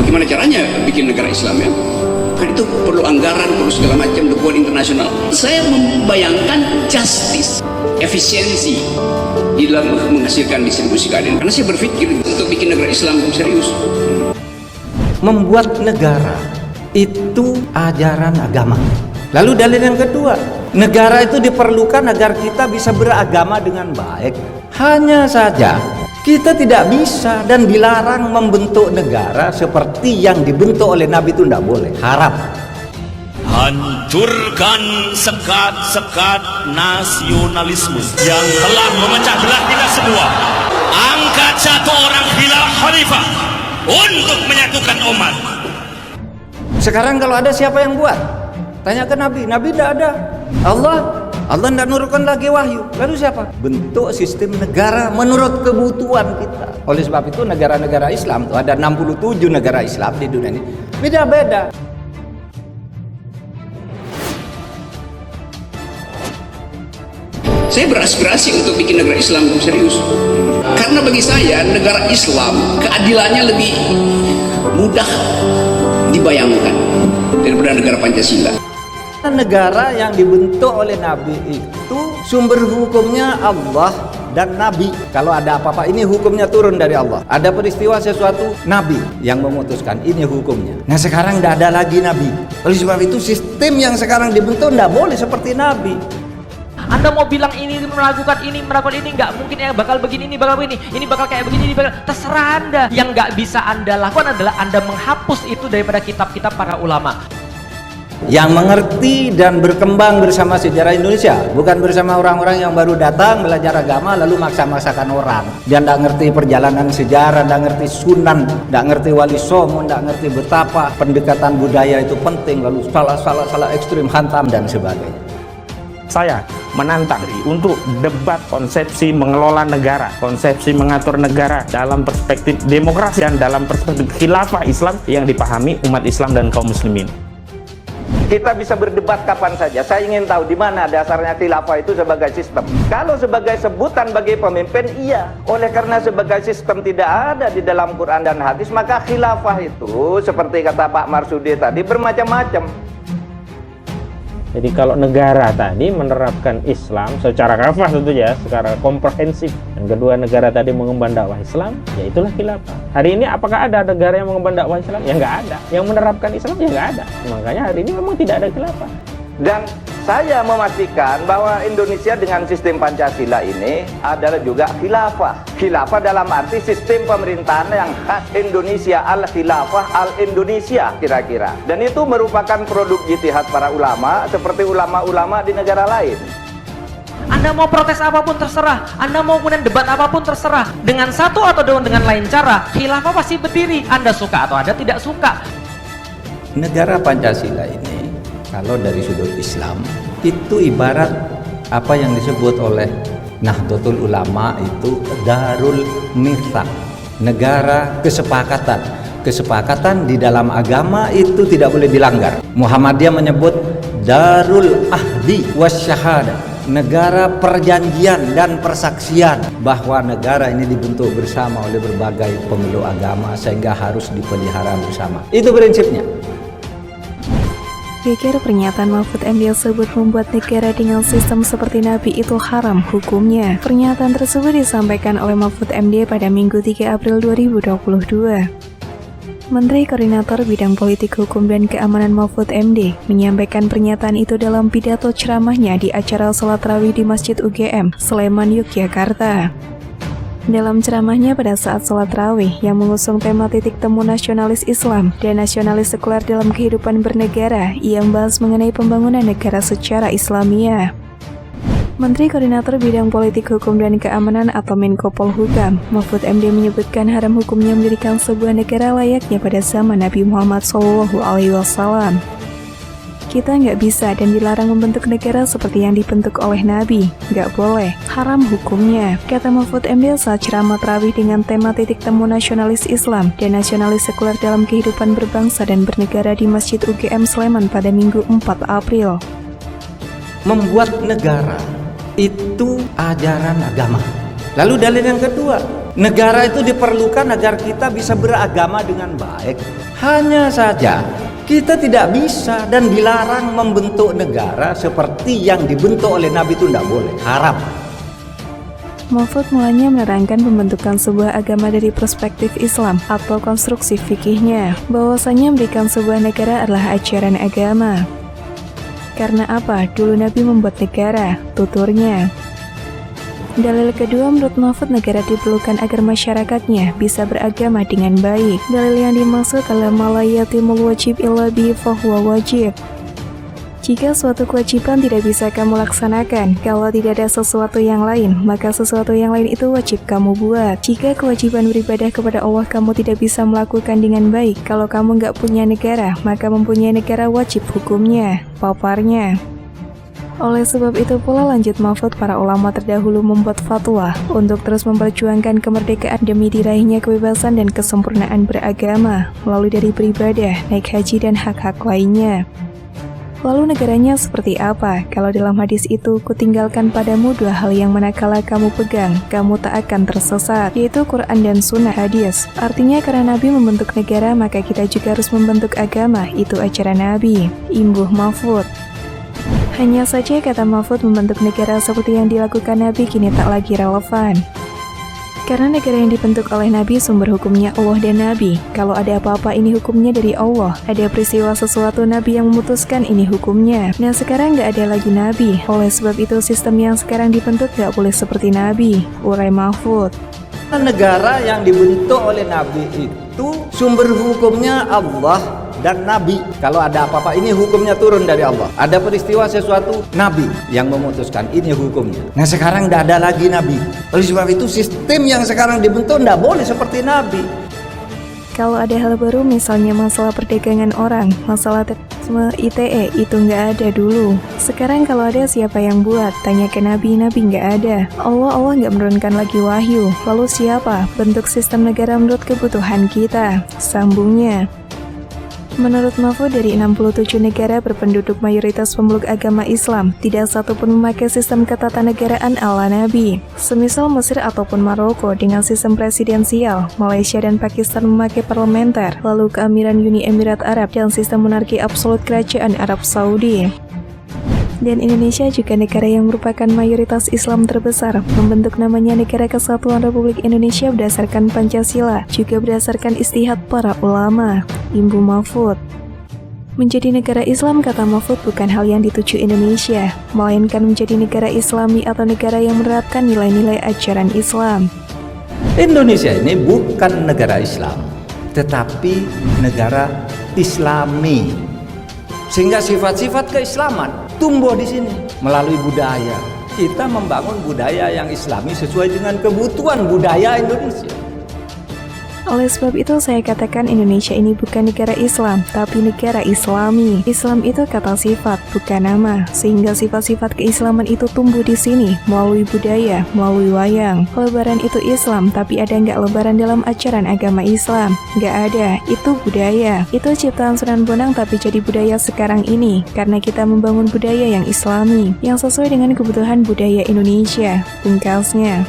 bagaimana caranya bikin negara Islam ya? Kan itu perlu anggaran, perlu segala macam dukungan internasional. Saya membayangkan justice, efisiensi di dalam menghasilkan distribusi keadilan. Karena saya berpikir untuk bikin negara Islam serius. Membuat negara itu ajaran agama. Lalu dalil yang kedua, negara itu diperlukan agar kita bisa beragama dengan baik. Hanya saja kita tidak bisa dan dilarang membentuk negara seperti yang dibentuk oleh Nabi, itu tidak boleh, haram. Hancurkan sekat-sekat nasionalisme yang telah memecah belah kita semua. Angkat satu orang khalifah untuk menyatukan umat. Sekarang kalau ada, siapa yang buat? Tanya ke Nabi, Nabi tidak ada. Allah tidak nurunkan lagi wahyu. Lalu siapa? Bentuk sistem negara menurut kebutuhan kita. Oleh sebab itu negara-negara Islam itu ada 67 negara Islam di dunia ini, beda-beda. Saya beraspirasi untuk bikin negara Islam serius. Karena bagi saya negara Islam keadilannya lebih mudah dibayangkan daripada negara Pancasila. Negara yang dibentuk oleh Nabi itu sumber hukumnya Allah dan Nabi. Kalau ada apa-apa, ini hukumnya turun dari Allah. Ada peristiwa sesuatu, Nabi yang memutuskan, ini hukumnya. Nah sekarang tidak ada lagi Nabi. Oleh sebab itu sistem yang sekarang dibentuk tidak boleh seperti Nabi. Anda mau bilang ini melakukan ini nggak mungkin, ya bakal begini, ini bakal begini, ini bakal kayak begini, ini bakal, terserah Anda. Yang nggak bisa Anda lakukan adalah Anda menghapus itu daripada kitab-kitab para ulama yang mengerti dan berkembang bersama sejarah Indonesia, bukan bersama orang-orang yang baru datang belajar agama lalu maksa-maksakan orang. Dia tidak ngerti perjalanan sejarah, tidak ngerti sunan, tidak ngerti wali songo, tidak ngerti betapa pendekatan budaya itu penting, lalu salah ekstrim, hantam dan sebagainya. Saya menantang untuk debat konsepsi mengelola negara, konsepsi mengatur negara dalam perspektif demokrasi dan dalam perspektif khilafah Islam yang dipahami umat Islam dan kaum muslimin. Kita bisa berdebat kapan saja. Saya ingin tahu di mana dasarnya khilafah itu sebagai sistem. Kalau sebagai sebutan bagi pemimpin, iya. Oleh karena sebagai sistem tidak ada di dalam Quran dan hadis, maka khilafah itu seperti kata Pak Marsudi tadi bermacam-macam. Jadi kalau negara tadi menerapkan Islam secara kafah tentu ya, secara komprehensif, dan kedua negara tadi mengemban dakwah Islam, ya itulah khilafah. Hari ini apakah ada negara yang mengemban dakwah Islam? Ya nggak ada. Yang menerapkan Islam ya nggak ada. Makanya hari ini memang tidak ada khilafah. Dan saya memastikan bahwa Indonesia dengan sistem Pancasila ini adalah juga khilafah. Khilafah dalam arti sistem pemerintahan yang khas Indonesia, al-khilafah al-Indonesia kira-kira. Dan itu merupakan produk jitihad para ulama seperti ulama-ulama di negara lain. Anda mau protes apapun terserah, Anda mau kemudian debat apapun terserah, dengan satu atau dengan lain cara, khilafah pasti berdiri. Anda suka atau Anda tidak suka. Negara Pancasila ini, kalau dari sudut Islam, itu ibarat apa yang disebut oleh Nahdlatul Ulama itu Darul Mithaq, negara kesepakatan. Kesepakatan di dalam agama itu tidak boleh dilanggar. Muhammadiyah menyebut Darul Ahdi Wasyahadah, negara perjanjian dan persaksian, bahwa negara ini dibentuk bersama oleh berbagai pemeluk agama sehingga harus dipelihara bersama. Itu prinsipnya. Pikir pernyataan Mahfud MD tersebut membuat negara dengan sistem seperti Nabi itu haram hukumnya. Pernyataan tersebut disampaikan oleh Mahfud MD pada Minggu 3 April 2022. Menteri Koordinator Bidang Politik Hukum dan Keamanan Mahfud MD menyampaikan pernyataan itu dalam pidato ceramahnya di acara sholat tarawih di Masjid UGM, Sleman, Yogyakarta. Dalam ceramahnya pada saat sholat tarawih yang mengusung tema titik temu nasionalis Islam dan nasionalis sekuler dalam kehidupan bernegara, ia membahas mengenai pembangunan negara secara Islamiyah. Menteri Koordinator Bidang Politik Hukum dan Keamanan atau Menko Polhukam, Mahfud MD menyebutkan haram hukumnya mendirikan sebuah negara layaknya pada zaman Nabi Muhammad SAW. Kita nggak bisa dan dilarang membentuk negara seperti yang dibentuk oleh Nabi. Nggak boleh, haram hukumnya, kata Mahfud MD saat ceramah tarawih dengan tema titik temu nasionalis Islam dan nasionalis sekuler dalam kehidupan berbangsa dan bernegara di Masjid UGM Sleman pada Minggu 4 April. Membuat negara itu ajaran agama. Lalu dalil yang kedua, Negara itu diperlukan agar kita bisa beragama dengan baik. Hanya saja kita tidak bisa dan dilarang membentuk negara seperti yang dibentuk oleh Nabi, itu tidak boleh, haram. Mahfud mulanya menerangkan pembentukan sebuah agama dari perspektif Islam atau konstruksi fikihnya, bahwasanya memberikan sebuah negara adalah ajaran agama. Karena apa? Dulu Nabi membuat negara, tuturnya. Dalil kedua, menurut Mahfud negara diperlukan agar masyarakatnya bisa beragama dengan baik. Dalil yang dimaksud adalah malayatimul wajib illa bi fahuwa wajib. Jika suatu kewajiban tidak bisa kamu laksanakan, kalau tidak ada sesuatu yang lain, maka sesuatu yang lain itu wajib kamu buat. Jika kewajiban beribadah kepada Allah kamu tidak bisa melakukan dengan baik, kalau kamu nggak punya negara, maka mempunyai negara wajib hukumnya, paparnya. Oleh sebab itu pula, lanjut Mahfud, para ulama terdahulu membuat fatwa untuk terus memperjuangkan kemerdekaan demi diraihnya kebebasan dan kesempurnaan beragama, melalui dari beribadah, naik haji dan hak-hak lainnya. Lalu negaranya seperti apa? Kalau dalam hadis itu, kutinggalkan padamu dua hal yang manakala kamu pegang, kamu tak akan tersesat, yaitu Quran dan Sunnah hadis. Artinya karena Nabi membentuk negara, maka kita juga harus membentuk agama, itu ajaran Nabi. Imbuh Mahfud. Hanya saja kata Mahfud, membentuk negara seperti yang dilakukan Nabi kini tak lagi relevan. Karena negara yang dibentuk oleh Nabi sumber hukumnya Allah dan Nabi. Kalau ada apa-apa ini hukumnya dari Allah. Ada peristiwa sesuatu Nabi yang memutuskan ini hukumnya. Nah sekarang nggak ada lagi Nabi. Oleh sebab itu sistem yang sekarang dibentuk nggak boleh seperti Nabi. Urai Mahfud. Negara yang dibentuk oleh Nabi itu sumber hukumnya Allah dan Nabi. Kalau ada apa-apa ini hukumnya turun dari Allah. Ada peristiwa sesuatu, Nabi yang memutuskan ini hukumnya. Nah sekarang tidak ada lagi Nabi. Oleh sebab itu sistem yang sekarang dibentuk tidak boleh seperti Nabi. Kalau ada hal baru misalnya masalah perdagangan orang, masalah terorisme ITE, itu nggak ada dulu. Sekarang kalau ada siapa yang buat? Tanya ke Nabi, Nabi nggak ada. Allah nggak menurunkan lagi wahyu. Lalu siapa? Bentuk sistem negara menurut kebutuhan kita. Sambungnya. Menurut Mahfud, dari 67 negara berpenduduk mayoritas pemeluk agama Islam, tidak satu pun memakai sistem ketatanegaraan ala Nabi. Semisal Mesir ataupun Maroko dengan sistem presidensial, Malaysia dan Pakistan memakai parlementer, lalu keamiran Uni Emirat Arab dan sistem monarki absolut kerajaan Arab Saudi. Dan Indonesia juga negara yang merupakan mayoritas Islam terbesar, membentuk namanya Negara Kesatuan Republik Indonesia berdasarkan Pancasila, juga berdasarkan istihad para ulama. Imbu Mahfud. Menjadi negara Islam, kata Mahfud, bukan hal yang dituju Indonesia, melainkan menjadi negara Islami atau negara yang menerapkan nilai-nilai ajaran Islam. Indonesia ini bukan negara Islam, tetapi negara Islami. Sehingga sifat-sifat keislaman tumbuh di sini melalui budaya. Kita membangun budaya yang Islami sesuai dengan kebutuhan budaya Indonesia. Oleh sebab itu saya katakan Indonesia ini bukan negara Islam, tapi negara Islami. Islam itu kata sifat, bukan nama. Sehingga sifat-sifat keislaman itu tumbuh di sini, melalui budaya, melalui wayang. Lebaran itu Islam, tapi ada nggak lebaran dalam ajaran agama Islam? Nggak ada, itu budaya. Itu ciptaan Sunan Bonang tapi jadi budaya sekarang ini, karena kita membangun budaya yang Islami, yang sesuai dengan kebutuhan budaya Indonesia. Pungkasnya.